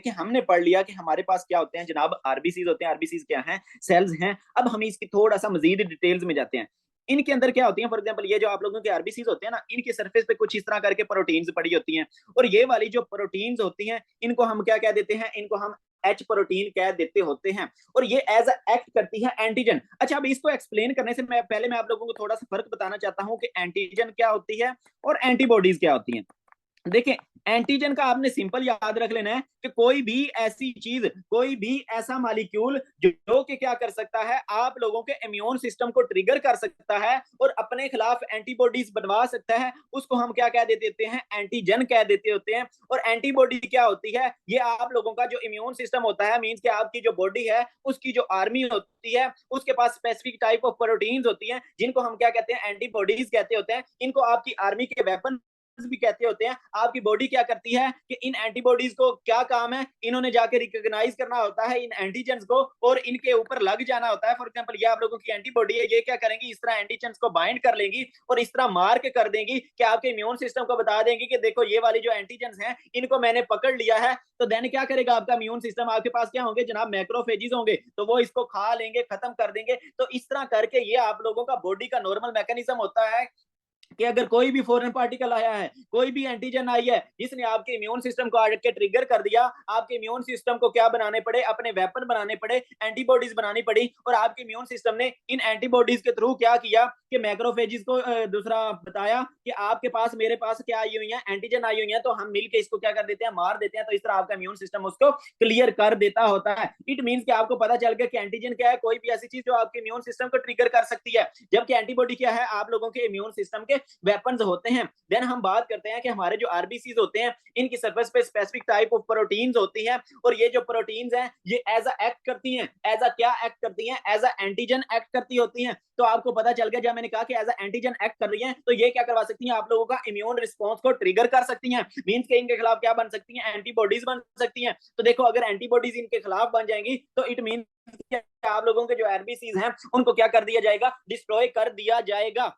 कि हमने पढ़ लिया कि हमारे पास क्या होते हैं जनाब, आरबीसीज होते हैं। आरबीसीज क्या हैं? सेल्स हैं। अब हम इसकी थोड़ा सा मजीद डिटेल्स में जाते हैं। इनके अंदर क्या होती है, फॉर एग्जांपल ये जो आप लोगों के आरबीसीज होते हैं ना, इनकी सरफेस पे कुछ इस तरह करके प्रोटीन्स पड़ी होती हैं। और ये वाली जो प्रोटीन्स होती हैं, इनको हम क्या कह देते हैं? इनको हम एच प्रोटीन कह देते होते हैं। और ये एज अ एक्ट करती है एंटीजन। अच्छा, अब इसको एक्सप्लेन करने से मैं आप लोगों को थोड़ा सा फर्क बताना चाहता हूं कि एंटीजन क्या होती है और एंटीबॉडीज क्या होती हैं। देखिए, एंटीजन का आपने सिंपल याद रख लेना है कि कोई भी ऐसी चीज, कोई भी ऐसा मॉलिक्यूल जो कि क्या कर सकता है, आप लोगों के इम्यून सिस्टम को ट्रिगर कर सकता है और अपने खिलाफ एंटीबॉडीज बनवा सकता है, उसको हम क्या कह देते हैं? एंटीजन कह देते होते हैं। और एंटीबॉडी क्या होती है? ये आप लोगों का जो इम्यून सिस्टम होता है, मींस कि आपकी जो बॉडी है उसकी जो आर्मी होती है, उसके पास स्पेसिफिक टाइप ऑफ प्रोटीन्स होती हैं, जिनको हम क्या कहते हैं? एंटीबॉडीज कहते होते हैं। इनको आपकी आर्मी के वेपन भी कहते होते हैं। आपकी बॉडी क्या करती है कि इन एंटीबॉडीज को क्या काम है? इन्होंने जाके रिकॉग्नाइज करना होता है इन एंटीजेंस को और इनके ऊपर लग जाना होता है। फॉर एग्जांपल ये आप लोगों की एंटीबॉडी है, ये क्या करेंगी? इस तरह एंटीजेंस को बाइंड कर लेंगी और इस तरह मार्क कर देंगी कि आपके इम्यून सिस्टम को बता देंगी कि देखो ये वाली जो एंटीजेंस हैं, इनको मैंने पकड़ लिया है। तो देन क्या करेगा आपका इम्यून सिस्टम? आपके पास क्या होंगे जनाब? मैक्रोफेजेस होंगे। तो वो इसको खा लेंगे, खत्म कर देंगे। तो इस तरह करके ये आप लोगों का बॉडी का नॉर्मल मैकेनिज्म होता है कि अगर कोई भी फॉरेन पार्टिकल आया है, कोई भी एंटीजन आई है जिसने आपके इम्यून सिस्टम को आके ट्रिगर कर दिया, आपके इम्यून सिस्टम को क्या बनाने पड़े? अपने वेपन बनाने पड़े, एंटीबॉडीज बनानी पड़ी। और आपके इम्यून सिस्टम ने इन एंटीबॉडीज के थ्रू क्या किया कि मैक्रोफेजेस को दूसरा बताया कि आपके पास, मेरे पास क्या आई हुई है? एंटीजन आई हुई है। तो हम मिलकर इसको क्या कर देते हैं? मार देते हैं। तो इस तरह आपका इम्यून सिस्टम उसको क्लियर कर देता होता है। इट मीन कि आपको पता चल गया कि एंटीजन क्या है? कोई भी ऐसी चीज जो आपके इम्यून सिस्टम को ट्रिगर कर सकती है। जबकि एंटीबॉडी क्या है? आप लोगों के इम्यून सिस्टम के वेपन्स होते हैं। देन हम बात करते हैं कि हमारे जो आरबीसीज होते हैं, इनकी सरफेस पे स्पेसिफिक टाइप ऑफ प्रोटीन्स होती हैं। और ये जो प्रोटीन्स हैं, ये एज अ एक्ट करती हैं। एज अ क्या एक्ट करती हैं? एज अ एंटीजन एक्ट करती होती हैं। तो आपको पता चल गया, जब मैंने कहा कि एज अ एंटीजन एक्ट कर रही हैं, तो ये क्या करवा सकती हैं? आप लोगों का इम्यून रिस्पॉन्स को ट्रिगर कर सकती हैं। मींस के इनके खिलाफ क्या बन सकती हैं? एंटीबॉडीज बन सकती हैं। तो देखो, अगर एंटीबॉडीज इनके खिलाफ बन जाएंगी तो इट मीन आप लोगों के जो आरबीसीज हैं उनको क्या कर दिया जाएगा? डिस्ट्रॉय कर दिया जाएगा।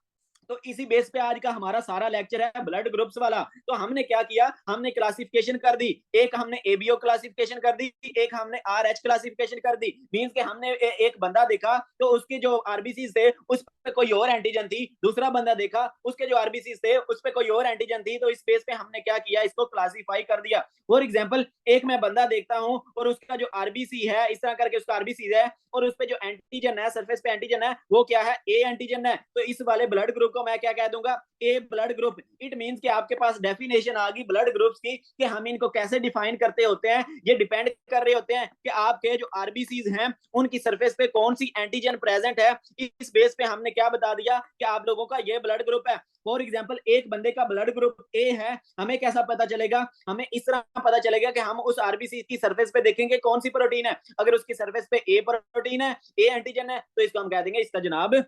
तो इसी बेस पे आज का हमारा सारा लेक्चर है ब्लड ग्रुप्स वाला। तो हमने क्या किया? हमने क्लासिफिकेशन कर दी। एक हमने एबीओ क्लासिफिकेशन कर दी, एक हमने आरएच क्लासिफिकेशन कर दी। मींस के हमने एक बंदा देखा तो उसके जो आरबीसी थे उस पे कोई और एंटीजन थी, दूसरा बंदा देखा उसके जो आरबीसी थे उस पे कोई और एंटीजन थी। तो इस बेस पे हमने क्या किया? इसको क्लासिफाई कर दिया। फॉर एग्जाम्पल, एक मैं बंदा देखता हूं और उसका जो आरबीसी है, इस तरह करके उसका आरबीसी है, और उस पे जो एंटीजन है, सरफेस पे एंटीजन है, वो क्या है? ए एंटीजन है। तो इस वाले ब्लड ग्रुप को मैं क्या कह दूंगा? ए ब्लड ग्रुप। इट मींस कि आपके पास डेफिनेशन आ गई ब्लड ग्रुप्स की कि हम इनको कैसे डिफाइन करते होते हैं। ये डिपेंड कर रहे होते हैं कि आपके जो आरबीसीज हैं उनकी सरफेस पे कौन सी एंटीजन प्रेजेंट है। इस बेस पे हमने क्या बता दिया कि आप लोगों का ये ब्लड ग्रुप है। फॉर एग्जाम्पल, एक बंदे का ब्लड ग्रुप ए है, हमें कैसा पता चलेगा? हमें इस तरह पता चलेगा कि हम उस आरबीसी की सरफेस पे देखेंगे कौन सी प्रोटीन है। अगर उसकी सरफेस पे ए प्रोटीन है, ए एंटीजन है, तो इसको हम कह देंगे इसका जनाब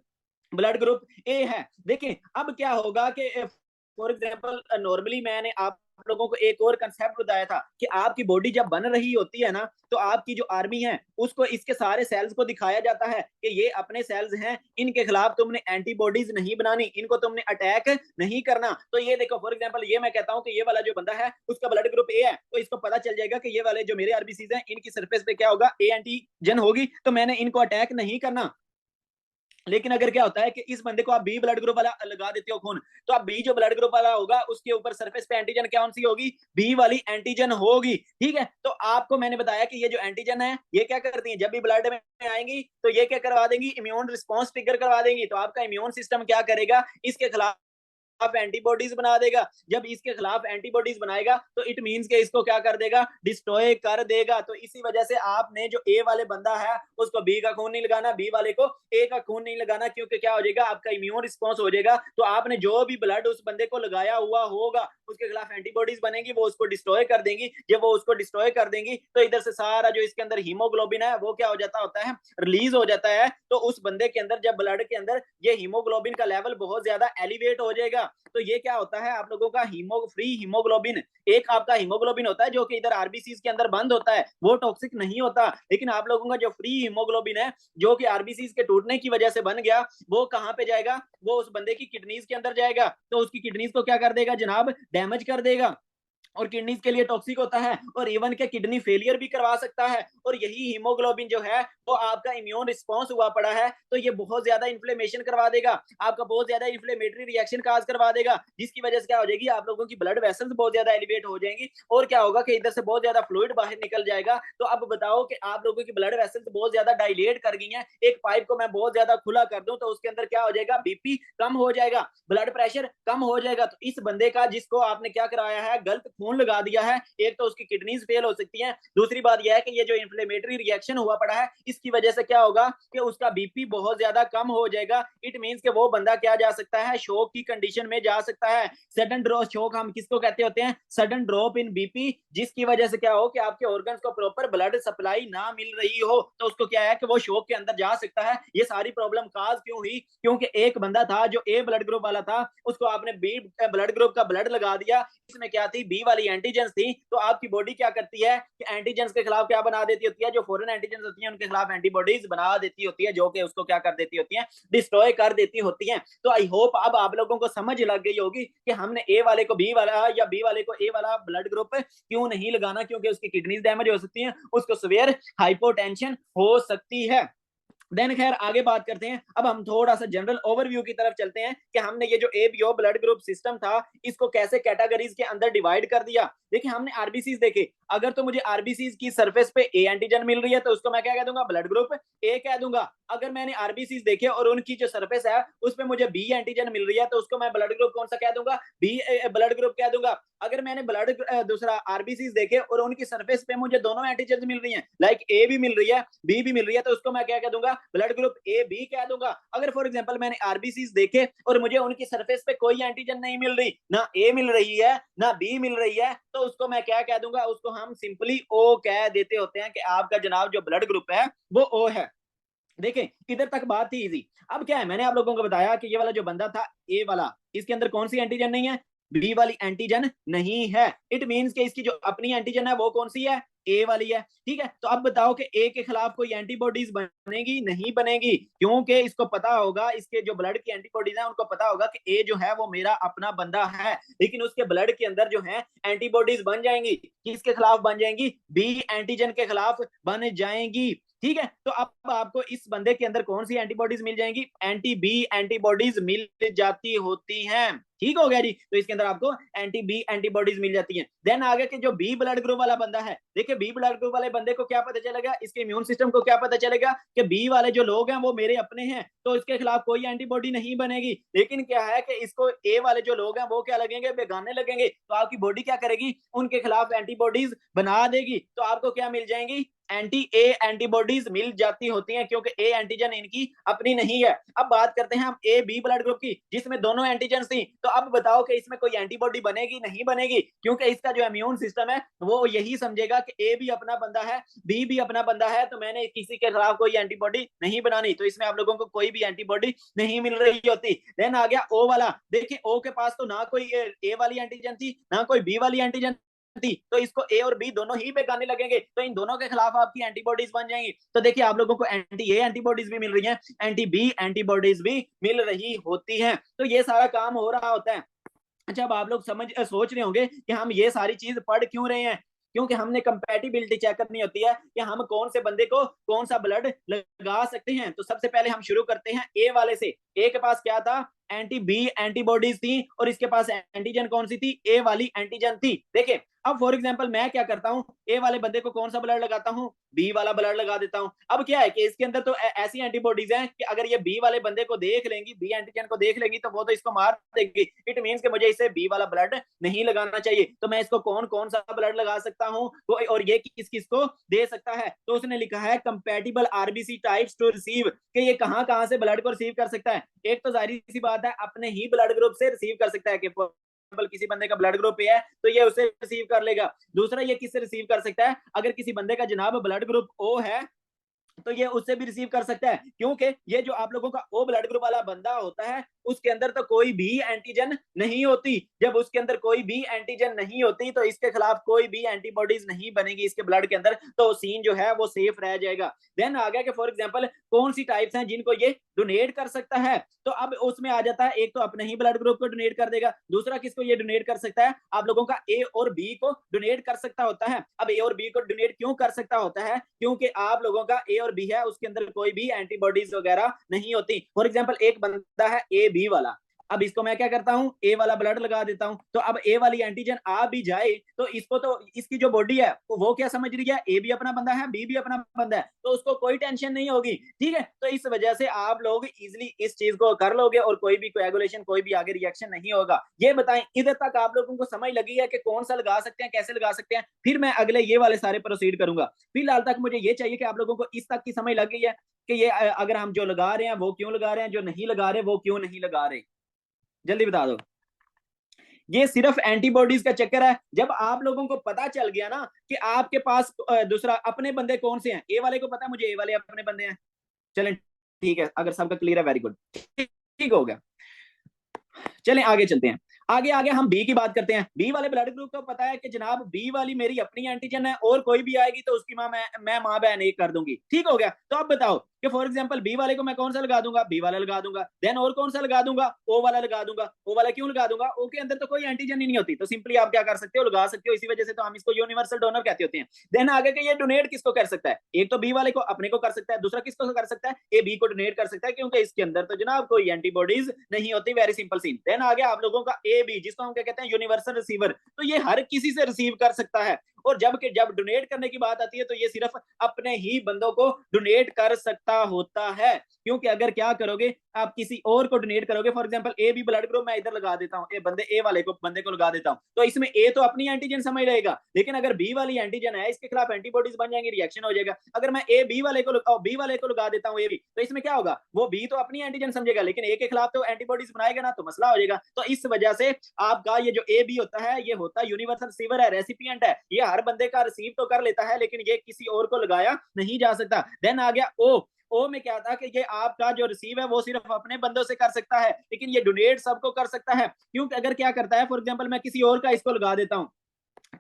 ब्लड ग्रुप ए है। देखिए, अब क्या होगा कि फॉर एग्जांपल नॉर्मली मैंने आप लोगों को एक और कंसेप्ट बताया था कि आपकी बॉडी जब बन रही होती है ना, तो आपकी जो आर्मी है उसको इसके सारे सेल्स को दिखाया जाता है कि ये अपने सेल्स हैं, इनके खिलाफ तुमने एंटीबॉडीज नहीं बनानी, इनको तुमने अटैक नहीं करना। तो ये देखो, फॉर एग्जांपल ये मैं कहता हूं कि ये वाला जो बंदा है उसका ब्लड ग्रुप ए है, तो इसको पता चल जाएगा कि ये वाले जो मेरे आरबीसीज हैं इनकी सरफेस पे क्या होगा? ए एंटीजन होगी, तो मैंने इनको अटैक नहीं करना। लेकिन अगर क्या होता है कि इस बंदे को आप बी ब्लड ग्रुप वाला लगा देते हो खून, तो आप बी जो ब्लड ग्रुप वाला होगा उसके ऊपर सरफेस पे एंटीजन कौन सी होगी? बी वाली एंटीजन होगी। ठीक है, तो आपको मैंने बताया कि ये जो एंटीजन है ये क्या करती है? जब भी ब्लड में आएंगी तो ये क्या करवा देंगी? इम्यून रिस्पॉन्स ट्रिगर करवा देंगी। तो आपका इम्यून सिस्टम क्या करेगा? इसके खिलाफ आप एंटीबॉडीज बना देगा। जब इसके खिलाफ एंटीबॉडीज बनाएगा तो इट मींस के इसको क्या कर देगा? डिस्ट्रॉय कर देगा। तो इसी वजह से आपने जो ए वाले बंदा है उसको बी का खून नहीं लगाना, बी वाले को ए का खून नहीं लगाना, क्योंकि क्या हो जाएगा? आपका इम्यून रिस्पॉन्स हो जाएगा। तो आपने जो भी ब्लड उस बंदे को लगाया हुआ होगा उसके खिलाफ एंटीबॉडीज बनेगी, वो उसको डिस्ट्रॉय कर देंगी। जब वो उसको डिस्ट्रॉय कर देंगी तो इधर से सारा जो इसके अंदर हीमोग्लोबिन है वो क्या हो जाता होता है? रिलीज हो जाता है। तो उस बंदे के अंदर जब ब्लड के अंदर ये हीमोग्लोबिन का लेवल बहुत ज्यादा एलिवेट हो जाएगा, तो ये क्या होता है? आप लोगों का फ्री हीमोग्लोबिन, एक आपका हीमोग्लोबिन होता है जो कि इधर आरबीसी के अंदर बंद होता है, वो टॉक्सिक नहीं होता। लेकिन आप लोगों का जो फ्री हीमोग्लोबिन है जो कि आरबीसी के टूटने की वजह से बन गया, वो कहां पे जाएगा? वो उस बंदे की किडनीज के अंदर जाएगा। तो उसकी किडनीज को क्या कर देगा जनाब? डैमेज कर देगा। और किडनीज के लिए टॉक्सिक होता है और इवन के किडनी फेलियर भी करवा सकता है। और यही हीमोग्लोबिन जो है वो आपका इम्यून रिस्पॉन्स हुआ पड़ा है, तो ये बहुत ज्यादा इन्फ्लेमेशन करवा देगा, आपका बहुत ज्यादा इन्फ्लेमेटरी रिएक्शन काज करवा देगा, जिसकी वजह से क्या हो जाएगी, आप लोगों की ब्लड वेसल्स बहुत ज्यादा एलिवेट हो जाएंगी और क्या होगा कि इधर से बहुत ज्यादा फ्लूइड बाहर निकल जाएगा। तो अब बताओ कि आप लोगों की ब्लड वेसल्स बहुत ज्यादा डायलेट कर गई हैं, एक पाइप को मैं बहुत ज्यादा खुला कर दूं तो उसके अंदर क्या हो जाएगा, बीपी कम हो जाएगा, ब्लड प्रेशर कम हो जाएगा। तो इस बंदे का जिसको आपने क्या कराया है, गलत खून लगा दिया है, एक तो उसकी किडनीज फेल हो सकती हैं, दूसरी बात यह है कि ये जो इन्फ्लेमेटरी रिएक्शन हुआ पड़ा है इसकी वजह से क्या होगा कि उसका बीपी बहुत ज्यादा कम हो जाएगा। इट मींस कि वो बंदा क्या जा सकता है, शॉक की कंडीशन में जा सकता है। सडन ड्रॉप शॉक हम किसको कहते होते हैं, सडन ड्रॉप इन बीपी, जिसकी वजह से क्या हो कि आपके ऑर्गन्स को प्रॉपर ब्लड सप्लाई ना मिल रही हो तो उसको क्या है कि वो शॉक के अंदर जा सकता है। ये सारी प्रॉब्लम काज क्यों हुई, क्योंकि एक बंदा था जो ए ब्लड ग्रुप वाला था, उसको आपने बी ब्लड ग्रुप का ब्लड लगा दिया, इसमें क्या थी, बी वाली एंटीजेंस थी। तो आपकी बॉडी क्या करती है कि एंटीजेंस के खिलाफ क्या बना देती होती है, जो फॉरेन एंटीजेंस होती है उनके खिलाफ एंटीबॉडीज बना देती होती है, जो कि उसको क्या कर देती होती है, डिस्ट्रॉय कर देती होती है। तो आई होप अब आप लोगों को समझ लग गई होगी कि हमने ए वाले को बी वाला या बी वाले को ए वाला ब्लड ग्रुप क्यों नहीं लगाना, क्योंकि उसकी किडनीज डैमेज हो सकती है, उसको सीवियर हाइपोटेंशन हो सकती है। देन खैर आगे बात करते हैं, अब हम थोड़ा सा जनरल ओवरव्यू की तरफ चलते हैं कि हमने ये जो एबीओ ब्लड ग्रुप सिस्टम था इसको कैसे कैटेगरीज के अंदर डिवाइड कर दिया। देखिए हमने आरबीसीज देखे, अगर तो मुझे आरबीसीज की सरफेस पे ए एंटीजन मिल रही है तो उसको मैं क्या कह दूंगा, ब्लड ग्रुप ए कह दूंगा। अगर मैंने आरबीसीज देखे और उनकी जो सरफेस है उस पर मुझे बी एंटीजन मिल रही है तो उसको मैं ब्लड ग्रुप कौन सा कह दूंगा, बी ब्लड ग्रुप कह दूंगा। अगर मैंने ब्लड दूसरा आरबीसीज देखे और उनकी सरफेस पे मुझे दोनों एंटीजन मिल रही है, लाइक ए भी मिल रही है बी भी मिल रही है, तो उसको मैं क्या कह दूंगा, ब्लड ग्रुप ए बी कह दूंगा। अगर फॉर एग्जांपल मैंने आरबीसीज देखे और मुझे उनकी सरफेस पे कोई एंटीजन नहीं मिल रही, ना ए मिल रही है ना बी मिल रही है, तो उसको मैं क्या कह दूंगा, उसको हम सिंपली ओ कह देते होते हैं कि आपका जनाब जो ब्लड ग्रुप है वो ओ है। देखें इधर तक बात थी इजी। अब क्या है, मैंने आप लोगों को बताया कि ये वाला जो बंदा था ए वाला, इसके अंदर कौन सी एंटीजन नहीं है, बी वाली एंटीजन नहीं है। इट मींस कि इसकी जो अपनी एंटीजन है वो कौन सी है, ए वाली है। ठीक है, तो अब बताओ कि ए के खिलाफ कोई एंटीबॉडीज बनेगी, नहीं बनेगी, क्योंकि इसको पता होगा, इसके जो ब्लड की एंटीबॉडीज है उनको पता होगा कि ए जो है वो मेरा अपना बंदा है, लेकिन उसके ब्लड के अंदर जो है एंटीबॉडीज बन जाएंगी, किसके खिलाफ बन जाएंगी, बी एंटीजन के खिलाफ बन जाएंगी। ठीक है, तो अब आपको इस बंदे के अंदर कौन सी एंटीबॉडीज मिल जाएंगी, एंटी बी एंटीबॉडीज मिल जाती होती हैं। ठीक हो गया जी, तो इसके अंदर आपको एंटी बी एंटीबॉडीज मिल जाती हैं। देन आगे के जो बी ब्लड ग्रुप वाला बंदा है, देखिए बी ब्लड ग्रुप वाले बंदे को क्या पता चलेगा, इसके इम्यून सिस्टम को क्या पता चलेगा कि बी वाले जो लोग हैं वो मेरे अपने हैं, तो इसके खिलाफ कोई एंटीबॉडी नहीं बनेगी। लेकिन क्या है कि इसको ए वाले जो लोग हैं वो क्या लगेंगे, बेगाने लगेंगे, तो आपकी बॉडी क्या करेगी, उनके खिलाफ एंटीबॉडीज बना देगी, तो आपको क्या मिल जाएंगी, एंटी ए एंटीबॉडीज मिल जाती होती हैं, क्योंकि ए एंटीजन इनकी अपनी नहीं है। अब बात करते हैं हम ए बी ब्लड ग्रुप की, जिसमें दोनों एंटीजन थी, तो अब बताओ कि इसमें कोई एंटीबॉडी बनेगी, नहीं बनेगी, क्योंकि इसका जो इम्यून सिस्टम है वो यही समझेगा कि ए भी अपना बंदा है बी भी अपना बंदा है, तो मैंने किसी के खिलाफ कोई एंटीबॉडी नहीं बनानी, तो इसमें आप लोगों को कोई भी एंटीबॉडी नहीं मिल रही होती। देन आ गया ओ वाला, देखिए ओ के पास तो ना कोई ए वाली एंटीजन थी ना कोई बी वाली एंटीजन थी, तो इसको ए और बी दोनों ही बेगाने लगेंगे, तो इन दोनों के खिलाफ आपकी एंटीबॉडीज बन जाएंगी। तो देखिए आप लोगों को एंटी ए एंटीबॉडीज भी मिल रही हैं, एंटी बी एंटीबॉडीज भी मिल रही होती हैं, तो ये सारा काम हो रहा होता है। अच्छा, अब आप लोग सोच रहे होंगे कि हम ये सारी चीज पढ़ क्यों रहे हैं, क्योंकि हमने कंपैटिबिलिटी चेक करनी होती है कि हम कौन से बंदे को कौन सा ब्लड लगा सकते हैं। तो सबसे पहले हम शुरू करते हैं ए वाले से। ए के पास क्या था, एंटी बी एंटीबॉडीज थी और इसके पास एंटीजन कौन सी थी, ए वाली एंटीजन थी। देखिए अब फॉर एग्जांपल मैं क्या करता हूं, ए वाले बंदे को कौन सा ब्लड लगाता हूं, बी वाला ब्लड लगा देता हूं। अब क्या है कि इसके अंदर तो ऐसी एंटीबॉडीज हैं कि अगर ये बी वाले बंदे को देख लेंगी, बी एंटीजन को देख लेंगी, तो वो तो इसको मार देगी। इट मींस कि मुझे इसे बी वाला ब्लड नहीं लगाना चाहिए, तो मैं इसको कौन कौन सा ब्लड लगा सकता हूं, और ये किस किस को दे सकता है। तो उसने लिखा है compatible RBC types to receive, कि ये कहां कहां से ब्लड को रिसीव कर सकता है। एक तो जाहिर सी बात है अपने ही ब्लड ग्रुप से रिसीव कर सकता है, कि किसी बंदे का ब्लड ग्रुप है तो ये उसे रिसीव कर लेगा। दूसरा ये किससे रिसीव कर सकता है, अगर किसी बंदे का जनाब ब्लड ग्रुप ओ है तो ये उससे भी रिसीव कर सकता है, क्योंकि ये जो आप लोगों का ओ ब्लड ग्रुप वाला बंदा होता है उसके अंदर तो कोई भी एंटीजन नहीं होती। जब उसके अंदर कोई भी एंटीजन नहीं होती तो इसके खिलाफ कोई भी एंटीबॉडीज नहीं बनेगी इसके ब्लड के अंदर, तो सीन जो है वो सेफ रह जाएगा। देन आ गया कि फॉर एग्जांपल कौन सी टाइप्स हैं जिनको ये डोनेट कर सकता है, तो अब उसमें आ जाता है एक तो अपने ही ब्लड ग्रुप को डोनेट कर देगा, दूसरा किसको ये डोनेट कर सकता है, आप लोगों का ए और बी को डोनेट कर सकता होता है। अब ए और बी को डोनेट क्यों कर सकता होता है, क्योंकि आप लोगों का ए और बी है उसके अंदर कोई भी एंटीबॉडीज वगैरह नहीं होती। फॉर एग्जाम्पल एक बंदा है ए बी वाला, अब इसको मैं क्या करता हूं, ए वाला ब्लड लगा देता हूं, तो अब ए वाली एंटीजन आ भी जाए तो इसको तो इसकी जो बॉडी है वो क्या समझ रही है, ए भी अपना बंदा है बी भी अपना बंदा है, तो उसको कोई टेंशन नहीं होगी। ठीक है, तो इस वजह से आप लोग इजिली इस चीज को कर लोगे और कोई भी कोएगुलेशन कोई भी आगे रिएक्शन नहीं होगा। ये बताएं इधर तक आप लोगों को समझ लगी है कि कौन सा लगा सकते हैं, कैसे लगा सकते हैं, फिर मैं अगले ये वाले सारे प्रोसीड करूंगा। फिलहाल तक मुझे ये चाहिए कि आप लोगों को इस तक की समझ लग गई है कि ये अगर हम जो लगा रहे हैं वो क्यों लगा रहे हैं, जो नहीं लगा रहे वो क्यों नहीं लगा रहे, जल्दी बता दो। ये सिर्फ एंटीबॉडीज का चक्कर है। जब आप लोगों को पता चल गया ना कि आपके पास दूसरा अपने बंदे कौन से हैं, ए वाले को पता है मुझे ए वाले अपने बंदे हैं, चलें ठीक है, अगर सबका क्लियर है वेरी गुड, ठीक हो गया। चलें आगे चलते हैं, आगे आगे हम बी की बात करते हैं। बी वाले ब्लड ग्रुप को पता है कि जनाब बी वाली मेरी अपनी एंटीजन है और कोई भी आएगी तो उसकी मैं मां बहन एक कर दूंगी। ठीक हो गया, तो अब बताओ कि फॉर एग्जांपल बी वाले को मैं कौन सा लगा दूंगा, बी वाला लगा दूंगा। देन और कौन सा लगा दूंगा, ओ वाला लगा दूंगा। ओ वाला क्यों लगा दूंगा, ओ के अंदर तो कोई एंटीजन ही नहीं होती, तो सिंपली आप क्या कर सकते हो, लगा सकते हो, इसी वजह से तो हम इसको यूनिवर्सल डोनर कहते होते हैं। देन आगे के ये डोनेट किसको कर सकता है, एक तो बी वाले को अपने को कर सकता है, दूसरा किसको कर सकता है, ए बी को डोनेट कर सकता है, क्योंकि इसके अंदर तो जनाब कोई एंटीबॉडीज नहीं होती, वेरी सिंपल सीन। देन आ गया आप लोगों का ए बी, जिसको हम क्या कहते हैं, यूनिवर्सल रिसीवर, तो ये हर किसी से रिसीव कर सकता है। और जब डोनेट करने की बात आती है तो ये सिर्फ अपने ही बंदों को डोनेट कर सकता होता है, क्योंकि अगर क्या करोगे आप किसी और को डोनेट करोगे, for example A B blood group मैं इधर लगा देता हूं, ए वाले को बंदे को लगा देता हूं, तो इसमें ए तो अपनी एंटीजन समझ रहेगा, लेकिन अगर बी वाली एंटीजन है इसके खिलाफ एंटीबॉडीज बन जाएंगी, रिएक्शन हो जाएगा। अगर मैं ए बी वाले को लगा देता हूं ए बी, तो इसमें क्या होगा, वो बी तो अपनी एंटीजन समझेगा लेकिन ए के खिलाफ तो एंटीबॉडीज बनाएगा ना, तो मसला हो जाएगा। तो इस वजह से आपका ये जो ए बी होता है ये होता है यूनिवर्सल रिसीवर है, रेसिपिएंट है, ये हर बंदे का रिसीव तो कर लेता है लेकिन ये किसी और को लगाया नहीं जा सकता। देन आ गया ओ में क्या था कि ये आपका जो रिसीव है वो सिर्फ अपने बंदों से कर सकता है, लेकिन ये डोनेट सबको कर सकता है, क्योंकि अगर क्या करता है, फॉर एग्जांपल मैं किसी और का इसको लगा देता हूं,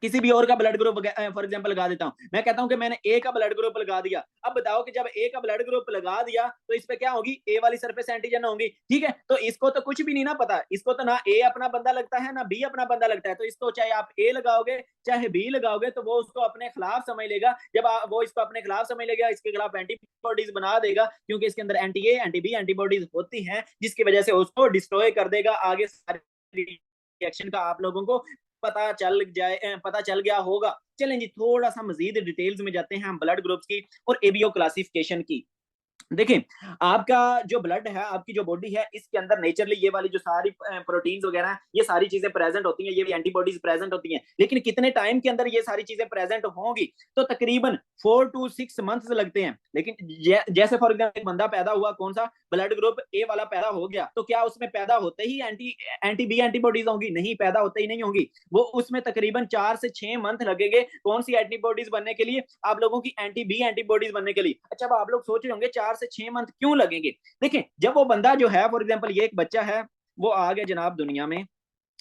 किसी भी और का ब्लड ग्रुप फॉर एग्जांपल लगा देता हूं, मैं कहता हूं कि मैंने ए का ब्लड ग्रुप लगा दिया। अब बताओ कि जब ए का ब्लड ग्रुप लगा दिया तो इस पे क्या होगी, ए वाली सरफेस एंटीजन होंगी। ठीक है, तो इसको तो कुछ भी नहीं ना पता, इसको तो ना ए अपना बंदा लगता है ना बी अपना बंदा लगता है, तो इसको चाहे आप ए लगाओगे चाहे बी लगाओगे तो वो उसको अपने खिलाफ समझ लेगा। जब वो इसको अपने खिलाफ समझ लेगा, इसके खिलाफ एंटीबॉडीज बना देगा, क्योंकि इसके अंदर anti A anti B antibodies होती हैं, जिसकी वजह से उसको डिस्ट्रॉय कर देगा। आगे सारे रिएक्शन का आप लोगों को पता चल गया होगा। चलें जी थोड़ा सा मजीद डिटेल्स में जाते हैं हम ब्लड ग्रुप्स की और एबीओ क्लासिफिकेशन की। देखिए आपका जो ब्लड है, आपकी जो बॉडी है, इसके अंदर नेचुरली ये वाली जो सारी प्रोटीन्स वगैरह हैं ये सारी चीजें प्रेजेंट होती हैं, ये भी एंटीबॉडीज प्रेजेंट होती हैं, लेकिन कितने टाइम के अंदर ये सारी चीजें प्रेजेंट होंगी, तो तकरीबन 4 to 6 मंथ्स लगते हैं। लेकिन जैसे फॉर एग्जाम्पल एक बंदा पैदा हुआ, कौन सा ब्लड ग्रुप ए वाला पैदा हो गया, तो क्या उसमें पैदा होते ही एंटी बी एंटीबॉडीज होंगी, नहीं, पैदा होते ही नहीं होंगी, वो उसमें तकरीबन 4 से 6 मंथ लगेंगे कौन सी एंटीबॉडीज बनने के लिए, आप लोगों की एंटी बी एंटीबॉडीज बनने के लिए। अच्छा अब आप लोग सोच रहे होंगे 4 से 6 मंथ क्यों लगेंगे। देखिए जब वो बंदा जो है, फॉर एग्जांपल ये एक बच्चा है, वो आ गया जनाब दुनिया में,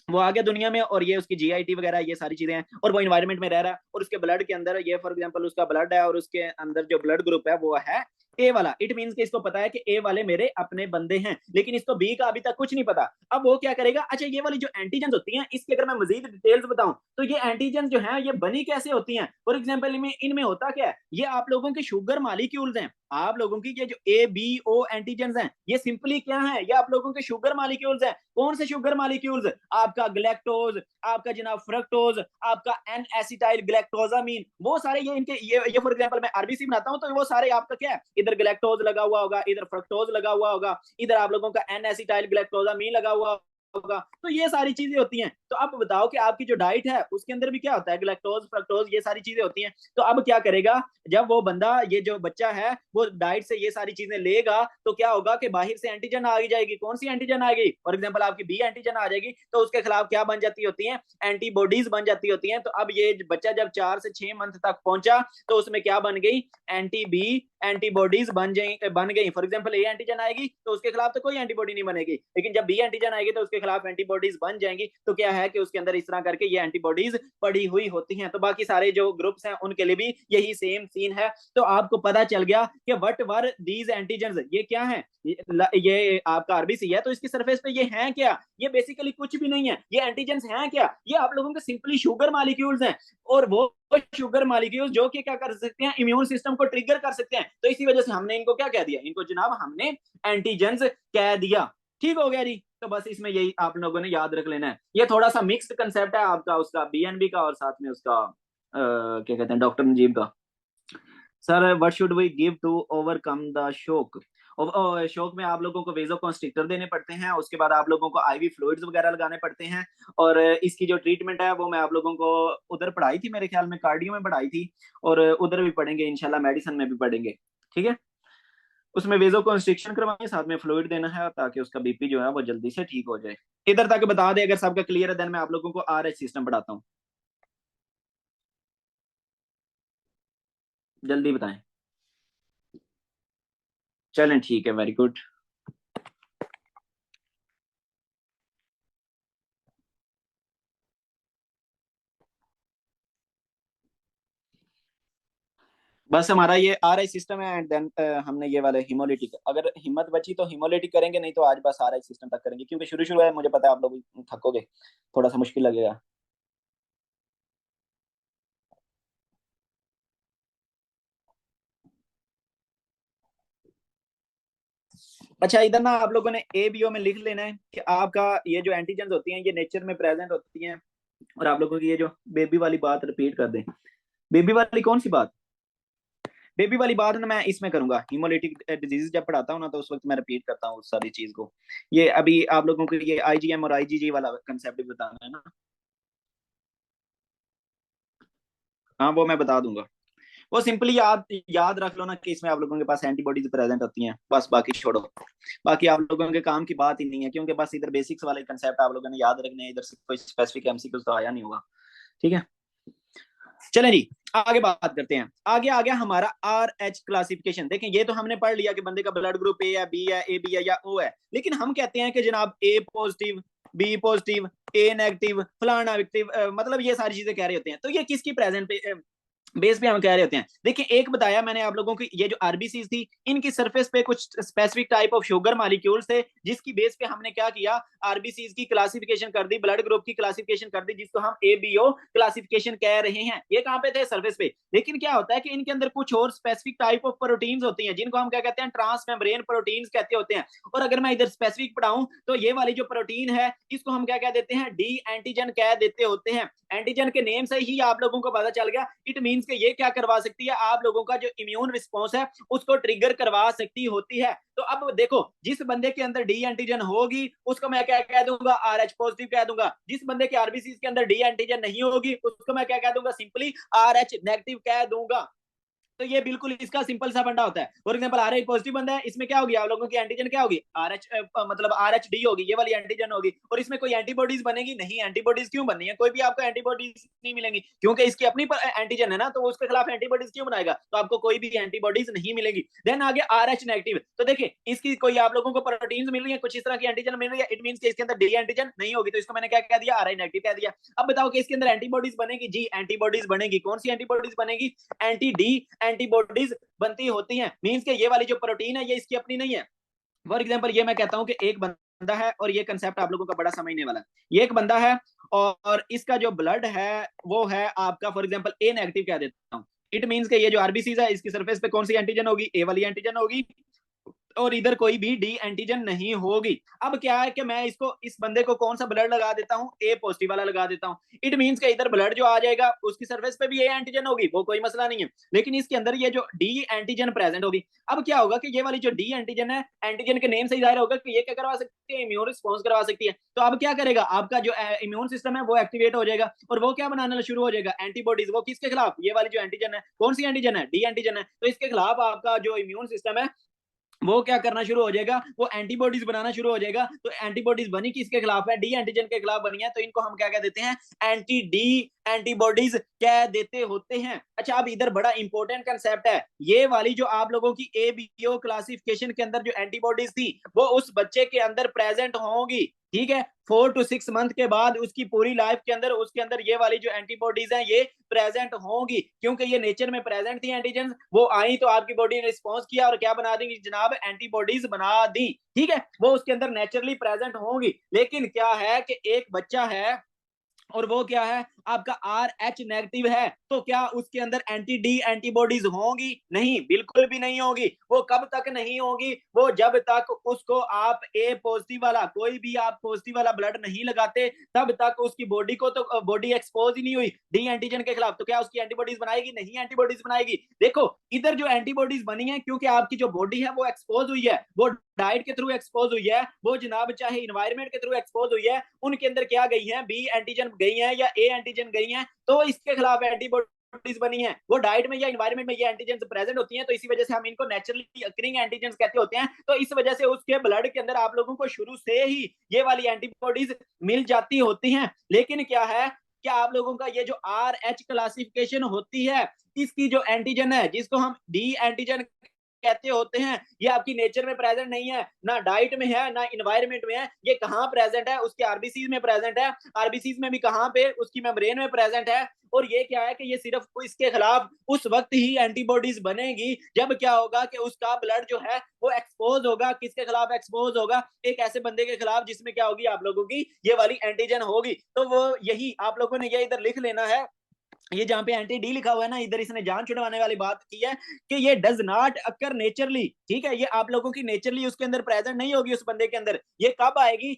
वो आ गया दुनिया में और ये उसकी जीआईटी वगैरह ये सारी चीजें हैं, और वो इन्वायरमेंट में रह रहा है और उसके ब्लड के अंदर ये फॉर एग्जांपल उसका ब्लड है और उसके अंदर जो ब्लड ग्रुप है वो है ए वाला। इट मींस कि इसको पता है कि ए वाले मेरे अपने बंदे हैं, लेकिन इसको बी का अभी तक कुछ नहीं पता। अब वो क्या करेगा, अच्छा ये वाली जो एंटीजन होती हैं इसकी अगर मैं मजीद डिटेल्स बताऊं तो ये एंटीजन जो है ये बनी कैसे होती हैं। फॉर एग्जाम्पल इनमें होता क्या है, ये आप लोगों के शुगर मालिक्यूल्स हैं, आप लोगों की ये जो ए बी ओ एंटीजन हैं ये सिंपली क्या है, ये आप लोगों के शुगर मालिक्यूल्स हैं। कौन से शुगर मालिक्यूल्स, आपका ग्लैक्टोज, आपका जनाब फ्रक्टोज, आपका एन एसिटाइल ग्लैक्टोजामीन, वो सारे ये इनके ये फॉर एग्जांपल मैं आरबीसी बनाता हूं तो वो सारे आपका क्या है, इधर ग्लैक्टोज लगा हुआ होगा, इधर फ्रक्टोज लगा हुआ होगा, इधर आप लोगों का एन एसिटाइल ग्लैक्टोजामीन लगा हुआ होगा, तो ये सारी चीजें होती हैं। तो अब बताओ कि आपकी जो डाइट है उसके अंदर भी क्या होता है, ग्लैक्टोज फ्रक्टोज ये सारी चीजें होती हैं। तो अब क्या करेगा, जब वो बंदा ये जो बच्चा है वो डाइट से ये सारी चीजें लेगा तो क्या होगा कि बाहर से एंटीजन आ जाएगी। कौन सी एंटीजन आएगी, फॉर एग्जांपल आपकी बी एंटीजन आ जाएगी, तो उसके खिलाफ क्या बन जाती होती है, एंटीबॉडीज बन जाती होती हैं। तो अब ये बच्चा जब 4 से 6 मंथ तक पहुंचा तो उसमें क्या बन गई, एंटी बी एंटीबॉडीज बन गई, फॉर एग्जांपल ए एंटीजन आएगी तो उसके खिलाफ तो कोई एंटीबॉडी नहीं बनेगी, लेकिन जब बी एंटीजन आएगी तो उसके खिलाफ एंटीबॉडीज बन जाएंगी। तो क्या है कि उसके अंदर इस तरह करके ये एंटीबॉडीज पड़ी हुई होती हैं। तो बाकी सारे जो ग्रुप्स हैं उनके लिए भी यही सेम सीन है। तो आपको पता चल गया कि व्हाट वर दीज एंटीजन, ये क्या है, ये आपका आरबीसी है, तो इसकी सरफेस पे ये है क्या, ये बेसिकली कुछ भी नहीं है। ये एंटीजेंस हैं क्या, ये आप लोगों के सिंपली शुगर मॉलिक्यूल्स हैं, और वो शुगर मॉलिक्यूल्स जो कि क्या कर सकते हैं, इम्यून सिस्टम को ट्रिगर कर सकते हैं। तो इसी वजह से हमने इनको क्या कह दिया, इनको जनाब हमने एंटीजेंस कह दिया। ठीक हो गया जी। तो बस इसमें यही आप लोगों ने याद रख लेना है। ये थोड़ा सा मिक्स्ड कंसेप्ट है आपका, उसका बीएनबी का और साथ में उसका क्या कहते हैं डॉक्टर नजीब का। Sir what should we give to overcome the shock, शौक में आप लोगों को वेजो कॉन्स्ट्रिक्टर देने पड़ते हैं, उसके बाद आप लोगों को आईवी फ्लूइड्स वगैरह लगाने पड़ते हैं। और इसकी जो ट्रीटमेंट है वो मैं आप लोगों को उधर पढ़ाई थी, मेरे ख्याल में कार्डियो में पढ़ाई थी, और उधर भी पढ़ेंगे इंशाल्लाह, मेडिसिन में भी पढ़ेंगे। ठीक है, उसमें वेजो कॉन्स्ट्रिक्शन करवाएंगे, साथ में फ्लूइड देना है ताकि उसका बीपी जो है वो जल्दी से ठीक हो जाए। इधर तक बता दें अगर सबका क्लियर है, देन मैं आप लोगों को आरएच सिस्टम पढ़ाता हूँ। जल्दी बताएं। चलें ठीक है, वेरी गुड। बस हमारा ये आर आई सिस्टम है, एंड देन हमने ये वाले हिमोलिटिक, अगर हिम्मत बची तो हिमोलिटिक करेंगे, नहीं तो आज बस आर आई सिस्टम तक करेंगे, क्योंकि शुरू शुरू है, मुझे पता है आप लोग थकोगे, थोड़ा सा मुश्किल लगेगा। अच्छा, इधर ना आप लोगों ने ए बी ओ में लिख लेना है कि आपका ये जो एंटीजेंस होती हैं ये नेचर में प्रेजेंट होती हैं, और आप लोगों की ये जो बेबी वाली बात रिपीट कर दें। बेबी वाली कौन सी बात, बेबी वाली बात ना मैं इसमें करूंगा, हीमोलिटिक डिजीज जब पढ़ाता हूँ ना तो उस वक्त मैं रिपीट करता हूँ उस सारी चीज को। ये अभी आप लोगों को ये आईजीएम और आईजीजी वाला कंसेप्ट भी बताना है ना। हाँ वो मैं बता दूंगा। वो सिंपली याद याद रख लो ना कि इसमें आप लोगों के पास एंटीबॉडीज प्रेजेंट होती हैं, बस बाकी छोड़ो। बाकी आप लोगों के काम की बात ही नहीं है, क्योंकि बस इधर बेसिक्स वाले कंसेप्ट आप लोगों ने याद रखने हैं, इधर से कोई स्पेसिफिक एमसीक्यू तो आया नहीं होगा। ठीक है, चलें जी, आगे बात करते हैं। आगे आ गया हमारा आर एच क्लासिफिकेशन। देखें ये तो हमने पढ़ लिया कि बंदे का ब्लड ग्रुप ए है, बी है, ए बी है या ओ है, लेकिन हम कहते हैं कि जनाब ए पॉजिटिव, बी पॉजिटिव, ए नेगेटिव, फलाना नेगेटिव, मतलब ये सारी चीजें कह रहे होते हैं। तो ये किसकी प्रेजेंट पे बेस पे हम कह रहे होते हैं। देखिए एक बताया मैंने आप लोगों की, ये जो आरबीसी थी इनकी सरफेस पे कुछ specific type of sugar molecules थे, जिसकी बेस पे हमने क्या किया, आरबीसी की क्लासिफिकेशन कर दी, ब्लड ग्रुप की क्लासिफिकेशन कर दी, जिसको हम एबीओ क्लासिफिकेशन कह रहे हैं। ये कहां पे थे, सरफेस पे। लेकिन क्या होता है कि इनके अंदर कुछ और स्पेसिफिक टाइप ऑफ प्रोटीन्स होती हैं, जिनको हम क्या कहते हैं, ट्रांस मेम्ब्रेन प्रोटीन्स कहते होते हैं। और अगर मैं इधर स्पेसिफिक पढ़ाऊं तो ये वाली जो प्रोटीन है इसको हम क्या कह देते हैं, डी एंटीजन कह देते होते हैं। एंटीजन के नेम से ही आप लोगों को पता चल गया, इट मींस कि ये क्या करवा सकती है, आप लोगों का जो इम्यून रिस्पॉन्स है उसको ट्रिगर करवा सकती होती है। तो अब देखो, जिस बंदे के अंदर डी एंटीजन होगी उसको मैं क्या कह दूंगा, आर एच पॉजिटिव कह दूंगा। जिस बंदे के आरबीसी के अंदर डी एंटीजन नहीं होगी उसको मैं क्या कह दूंगा, सिंपली आर एच नेगेटिव कह दूंगा। तो ये बिल्कुल इसका सिंपल सा फंडा होता है। For example are H positive बंदा है, इसमें क्या होगी, आप लोगों की एंटीजन क्या होगी, आर एच मतलब आर एच डी होगी, ये वाली एंटीजन होगी, और इसमें कोई एंटीबॉडीज बनेगी नहीं। एंटीबॉडीज क्यों बननी है, कोई भी आपको एंटीबॉडीज नहीं मिलेंगी, क्योंकि इसकी अपनी एंटीजन है ना, तो उसके खिलाफ एंटीबॉडीज क्यों बनाएगा, तो आपको कोई भी एंटीबॉडीज नहीं मिलेगी। देन आगे आर एच नेगेटिव, तो देखिए इसकी कोई आप लोगों को प्रोटीन मिल रही है, कुछ इस तरह की एंटीजन मिल रही है, इट मीन इसके अंदर डी एंटीजन नहीं होगी, तो इसको मैंने क्या कह दिया, आर आई नेगेटिव कह दिया। अब बताओ कि इसके अंदर एंटीबॉडीज बनेगी, जी एंटीबॉडीज बनेगी। कौन सी एंटीबॉडीज बनेगी, एंटी डी एंटीबॉडीज बनती होती हैं। मींस के ये वाली जो प्रोटीन है ये इसकी अपनी नहीं है। फॉर एग्जांपल ये मैं कहता हूं कि एक बंदा है, और ये कंसेप्ट आप लोगों का बड़ा समझने वाला है। ये एक बंदा है और इसका जो ब्लड है वो है आपका फॉर एग्जांपल ए नेगेटिव कह देता हूं। इट मींस के ये जो आरबीसी है इसकी सरफेस पे कौन सी एंटीजन होगी, ए वाली एंटीजन होगी, और इधर कोई भी डी एंटीजन नहीं होगी। अब क्या है कि मैं इसको इस बंदे को कौन सा ब्लड लगा देता हूं, ए पॉजिटिव वाला लगा देता हूं। इट मींस के इधर ब्लड जो आ जाएगा उसकी सरफेस पे भी ए एंटीजन होगी, वो कोई मसला नहीं है, लेकिन इसके अंदर ये जो डी एंटीजन प्रेजेंट होगी। अब क्या होगा कि ये वाली जो डी एंटीजन है, एंटीजन के नेम से ही जाहिर होगा कि ये क्या करवा सकती है, इम्यून रिस्पॉन्स करवा सकती है। तो अब क्या करेगा, आपका जो इम्यून सिस्टम है वो एक्टिवेट हो जाएगा, और वो क्या बनाना शुरू हो जाएगा, एंटीबॉडीज। वो किसके खिलाफ, ये वाली जो एंटीजन है, कौन सी एंटीजन है, डी एंटीजन है, तो इसके खिलाफ आपका जो इम्यून सिस्टम है वो क्या करना शुरू हो जाएगा, वो एंटीबॉडीज बनाना शुरू हो जाएगा। तो एंटीबॉडीज बनी किसके खिलाफ है, डी एंटीजन के खिलाफ बनी है, तो इनको हम क्या कह देते हैं, एंटी डी एंटीबॉडीज कह देते होते हैं। अच्छा, अब इधर बड़ा इंपॉर्टेंट कंसेप्ट है, ये वाली जो आप लोगों की एबीओ क्लासिफिकेशन के अंदर जो एंटीबॉडीज थी वो उस बच्चे के अंदर प्रेजेंट होंगी, ठीक है। 4 to 6 मंथ के बाद उसकी पूरी लाइफ के अंदर उसके अंदर ये वाली जो एंटीबॉडीज हैं ये प्रेजेंट होंगी, क्योंकि ये नेचर में प्रेजेंट थी एंटीजन, वो आई तो आपकी बॉडी ने रिस्पॉन्स किया और क्या बना देंगी जनाब, एंटीबॉडीज बना दी, ठीक है। वो उसके अंदर नेचुरली प्रेजेंट होंगी। लेकिन क्या है कि एक बच्चा है और वो क्या है, आपका आर एच नेगेटिव है, तो क्या उसके अंदर एंटी डी एंटीबॉडीज होंगी, नहीं, बिल्कुल भी नहीं होगी। वो कब तक नहीं होगी, वो जब तक उसको आप ए पॉजिटिव वाला कोई भी आप पॉजिटिव वाला ब्लड नहीं लगाते, तब तक उसकी बॉडी को तो बॉडी एक्सपोज ही नहीं हुई डी एंटीजन के खिलाफ, तो क्या उसकी एंटीबॉडीज बनाएगी, नहीं एंटीबॉडीज बनाएगी। देखो इधर जो एंटीबॉडीज बनी है, क्योंकि आपकी जो बॉडी है वो एक्सपोज हुई है, वो डाइट के थ्रू एक्सपोज हुई है, वो जनाब चाहे इन्वायरमेंट के थ्रू एक्सपोज हुई है, उनके अंदर क्या गई है, बी एंटीजन गई है या ए एंटीजन गई है, तो इसके खिलाफ एंटीबॉडीज बनी है। वो डाइट में या एनवायरनमेंट में ये एंटीजन प्रेजेंट होती हैं, तो इसी वजह से हम इनको नेचुरली अकरिंग एंटीजन कहते होते हैं। तो इस वजह से उसके ब्लड के अंदर आप लोगों को शुरू से ही ये वाली एंटीबॉडीज मिल जाती होती हैं। लेकिन क्या है कि आप लोगों का ये जो आर एच क्लासिफिकेशन होती है, इसकी जो एंटीजन है जिसको हम डी एंटीजन कहते होते हैं, ये आपकी नेचर में प्रेजेंट नहीं है, ना डाइट में है ना इन्वायरमेंट में है। ये कहाँ प्रेजेंट है, उसके आरबीसीज में प्रेजेंट है, आरबीसीज में भी कहाँ पे, उसकी मेम्ब्रेन में प्रेजेंट है। और ये क्या है कि ये सिर्फ इसके खिलाफ उस वक्त ही एंटीबॉडीज बनेगी जब क्या होगा कि उसका ब्लड जो है वो एक्सपोज होगा, किसके खिलाफ एक्सपोज होगा, एक ऐसे बंदे के खिलाफ जिसमें क्या होगी, आप लोगों की ये वाली एंटीजन होगी। तो वो यही आप लोगों ने ये इधर लिख लेना है, ये जहां पे एंटी डी लिखा हुआ है ना, इधर इसने जान छुड़वाने वाली बात की है कि ये डज नॉट अकर नेचरली, ठीक है। ये आप लोगों की नेचरली उसके अंदर प्रेजेंट नहीं होगी उस बंदे के अंदर। ये कब आएगी,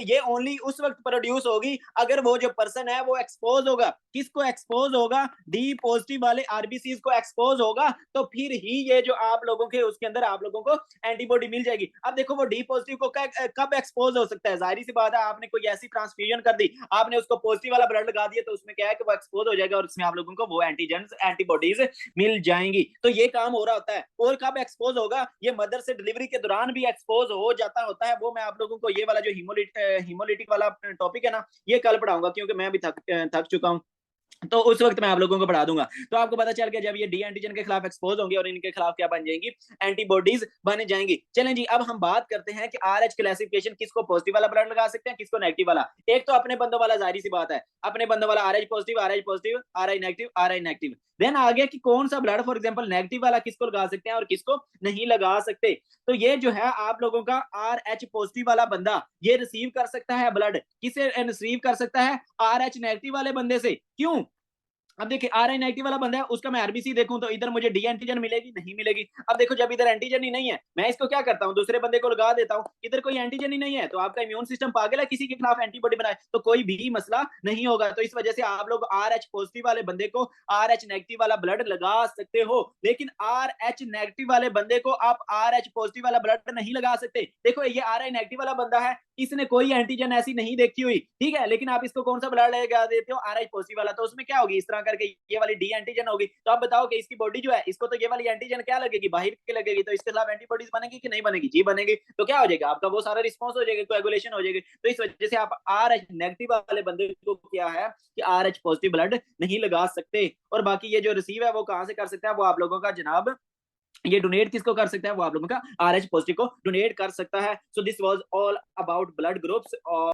ये ओनली उस वक्त प्रोड्यूस होगी अगर वो जो पर्सन है वो एक्सपोज होगा, किसको एक्सपोज होगा, डी पॉजिटिव वाले आरबीसीज को एक्सपोज होगा, तो फिर ही ये जो आप लोगों के उसके अंदर आप लोगों को एंटीबॉडी मिल जाएगी। अब देखो वो डी पॉजिटिव को कब एक्सपोज हो सकता है, जाहिर सी बात है, आपने कोई ऐसी ट्रांसफ्यूजन कर दी, आपने उसको पॉजिटिव वाला ब्लड लगा दिया, तो उसमें क्या है कि वो एक्सपोज हो जाएगा और इसमें आप लोगों को वो एंटीजन एंटीबॉडीज मिल जाएंगी। तो ये काम हो रहा होता है। और कब एक्सपोज होगा, ये मदर से डिलीवरी के दौरान भी एक्सपोज हो जाता होता है। वो मैं आप लोगों को ये वाला जो हीमोलिटिक वाला टॉपिक है ना, ये कल पढ़ाऊंगा, क्योंकि मैं भी थक चुका हूँ, तो उस वक्त मैं आप लोगों को पढ़ा दूंगा। तो आपको पता चल गया जब ये डी एंटीजन के खिलाफ एक्सपोज होंगे और इनके खिलाफ क्या बन जाएंगी, एंटीबॉडीज बन जाएंगी। चलें जी, अब हम बात करते हैं कि आर एच क्लासिफिकेशन, किसको पॉजिटिव वाला ब्लड लगा सकते हैं, किसको नेगेटिव वाला। एक तो अपने बंदों वाला, जाहिर सी बात है, अपने बंदों वाला R H positive, R H positive, R I negative, R I negative. Then आगे कि कौन सा ब्लड, फॉर एग्जाम्पल नेगेटिव वाला किसको लगा सकते हैं और किसको नहीं लगा सकते। तो ये जो है आप लोगों का आर एच पॉजिटिव वाला बंदा ये रिसीव कर सकता है ब्लड, किसे रिसीव कर सकता है, आर एच नेगेटिव वाले बंदे से। क्यों, अब देखिए आर आई नेगेटिव वाला बंदा है, उसका मैं आरबीसी देखूं तो इधर मुझे डी एंटीजन मिलेगी, नहीं मिलेगी। अब देखो जब इधर एंटीजन ही नहीं है, मैं इसको क्या करता हूं, दूसरे बंदे को लगा देता हूं, इधर कोई एंटीजन ही नहीं है, तो आपका इम्यून सिस्टम पागल है किसी के खिलाफ एंटीबॉडी बनाए, तो कोई भी मसला नहीं होगा। तो इस वजह से आप लोग आर एच पॉजिटिव वाले बंदे को आर एच नेगेटिव वाला ब्लड लगा सकते हो, लेकिन आर एच नेगेटिव वाले बंदे को आप आर एच पॉजिटिव वाला ब्लड नहीं लगा सकते। देखो ये आर आई नेगेटिव वाला बंदा है, इसने कोई एंटीजन ऐसी नहीं देखी हुई, ठीक है, लेकिन आप इसको कौन सा ब्लड लगा देते हो, आर एच पॉजिटिव वाला, तो उसमें क्या होगी, इस तरह करके ये वाली डी एंटीजन होगी। तो आप बताओ कि इसकी बॉडी जो है, इसको तो ये वाली एंटीजन क्या लगेगी, बाहर की लगेगी, तो इसके खिलाफ एंटीबॉडीज बनेगी कि नहीं बनेगी, जी बनेगी। तो क्या हो जाएगा, आपका वो सारा रिस्पॉन्स हो जाएगा, कोएगुलेशन हो जाएगी। तो इस वजह से आप आर एच नेगेटिव वाले बंदे को क्या है कि आर एच पॉजिटिव ब्लड नहीं लगा सकते। और बाकी ये जो रिसीव है वो कहां से कर सकता है, वो आप लोगों का जनाब, ये डोनेट किसको कर सकता है, वो आप लोगों का आर एच पॉजिटिव को डोनेट कर सकता है। So this was all about blood groups. और